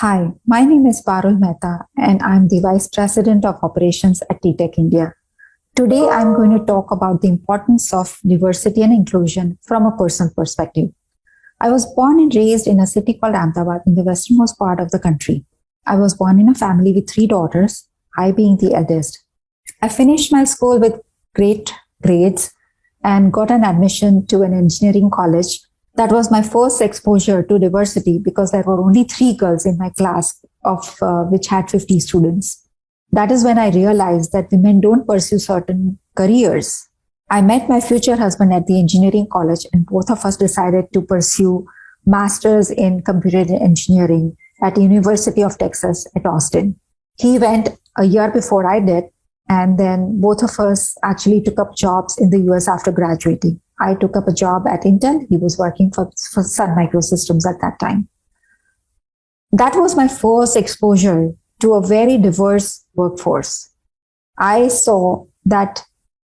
Hi, my name is Parul Mehta, and I'm the Vice President of Operations at TTech India. Today, I'm going to talk about the importance of diversity and inclusion from a personal perspective. I was born and raised in a city called Ahmedabad in the westernmost part of the country. I was born in a family with three daughters, I being the eldest. I finished my school with great grades and got an admission to an engineering college. That was my first exposure to diversity because there were only three girls in my class, of which had 50 students. That is when I realized that women don't pursue certain careers. I met my future husband at the engineering college, and both of us decided to pursue masters in computer engineering at the University of Texas at Austin. He went a year before I did, and then both of us actually took up jobs in the US after graduating. I took up a job at Intel. He was working for Sun Microsystems at that time. That was my first exposure to a very diverse workforce. I saw that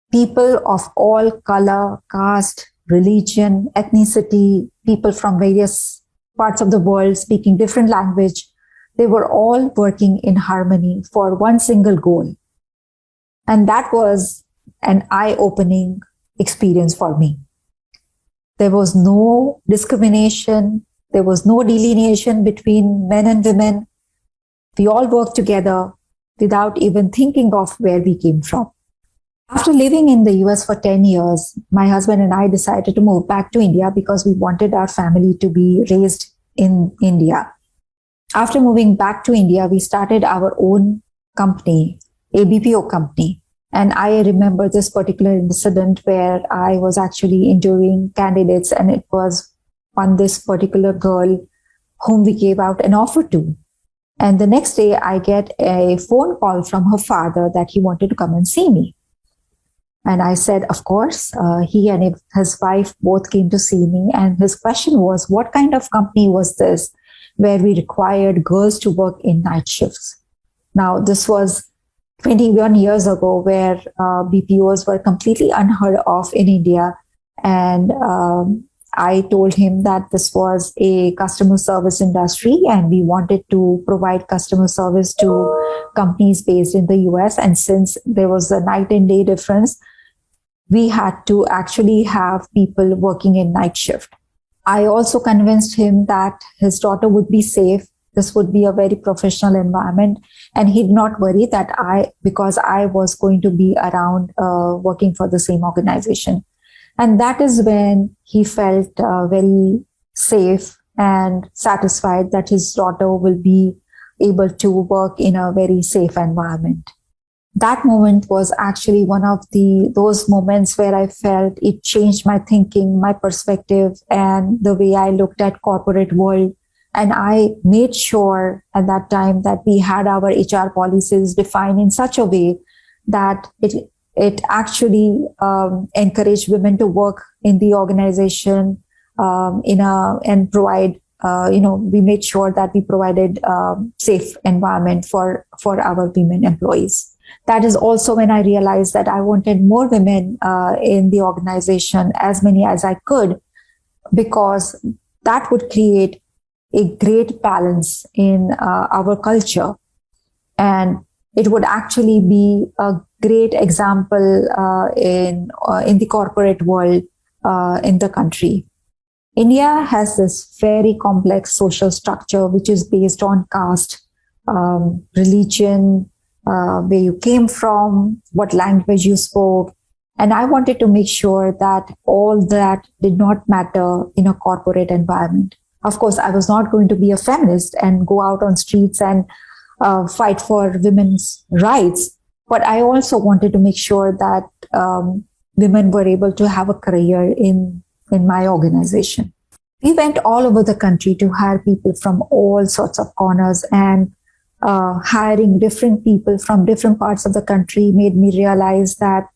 people of all color, caste, religion, ethnicity, people from various parts of the world speaking different language, they were all working in harmony for one single goal. And that was an eye-opening experience for me. There was no discrimination. There was no delineation between men and women. We all worked together without even thinking of where we came from. After living in the US for 10 years, my husband and I decided to move back to India because we wanted our family to be raised in India. After moving back to India, we started our own company, a BPO company. And I remember this particular incident where I was actually interviewing candidates, and it was on this particular girl whom we gave out an offer to. And the next day I get a phone call from her father that he wanted to come and see me. And I said, of course. He and his wife both came to see me. And his question was, what kind of company was this where we required girls to work in night shifts? Now, this was 21 years ago, where BPOs were completely unheard of in India. And I told him that this was a customer service industry and we wanted to provide customer service to companies based in the US. And since there was a night and day difference, we had to actually have people working in night shift. I also convinced him that his daughter would be safe. This would be a very professional environment, and he'd not worry that because I was going to be around working for the same organization. And that is when he felt very safe and satisfied that his daughter will be able to work in a very safe environment. That moment was actually one of those moments where I felt it changed my thinking, my perspective, and the way I looked at corporate world. And I made sure at that time that we had our HR policies defined in such a way that it actually encouraged women to work in the organization and provide, we made sure that we provided safe environment for our women employees. That is also when I realized that I wanted more women in the organization, as many as I could, because that would create a great balance in our culture. And it would actually be a great example in the corporate world in the country. India has this very complex social structure, which is based on caste, religion, where you came from, what language you spoke. And I wanted to make sure that all that did not matter in a corporate environment. Of course, I was not going to be a feminist and go out on streets and fight for women's rights. But I also wanted to make sure that women were able to have a career in my organization. We went all over the country to hire people from all sorts of corners, and hiring different people from different parts of the country made me realize that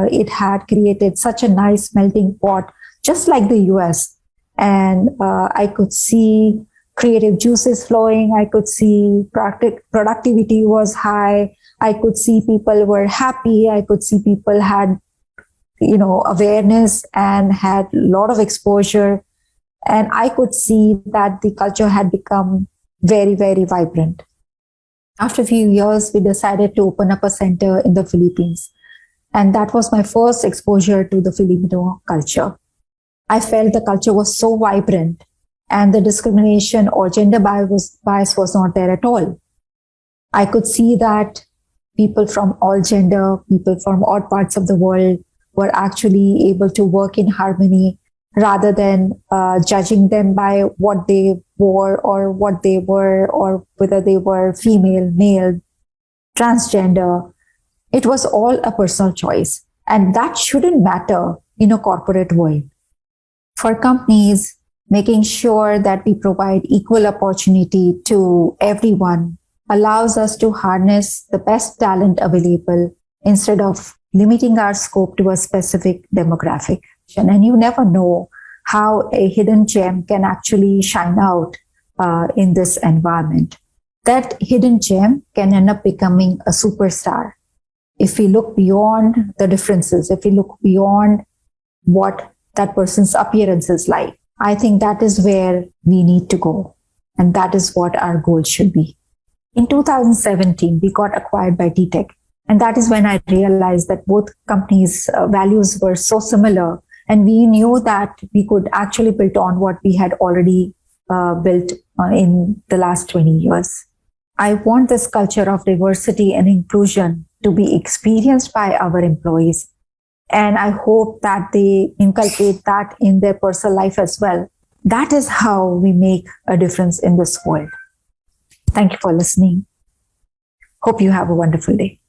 it had created such a nice melting pot, just like the US. And I could see creative juices flowing. I could see productivity was high. I could see people were happy. I could see people had, awareness and had a lot of exposure. And I could see that the culture had become very, very vibrant. After a few years, we decided to open up a center in the Philippines. And that was my first exposure to the Filipino culture. I felt the culture was so vibrant and the discrimination or gender bias was not there at all. I could see that people from all gender, people from all parts of the world were actually able to work in harmony rather than judging them by what they wore or what they were or whether they were female, male, transgender. It was all a personal choice. And that shouldn't matter in a corporate world. For companies, making sure that we provide equal opportunity to everyone allows us to harness the best talent available instead of limiting our scope to a specific demographic. And you never know how a hidden gem can actually shine out in this environment. That hidden gem can end up becoming a superstar if we look beyond the differences, if we look beyond what that person's appearance is like. I think that is where we need to go. And that is what our goal should be. In 2017, we got acquired by TTEC. And that is when I realized that both companies' values were so similar. And we knew that we could actually build on what we had already built in the last 20 years. I want this culture of diversity and inclusion to be experienced by our employees. And I hope that they inculcate that in their personal life as well. That is how we make a difference in this world. Thank you for listening. Hope you have a wonderful day.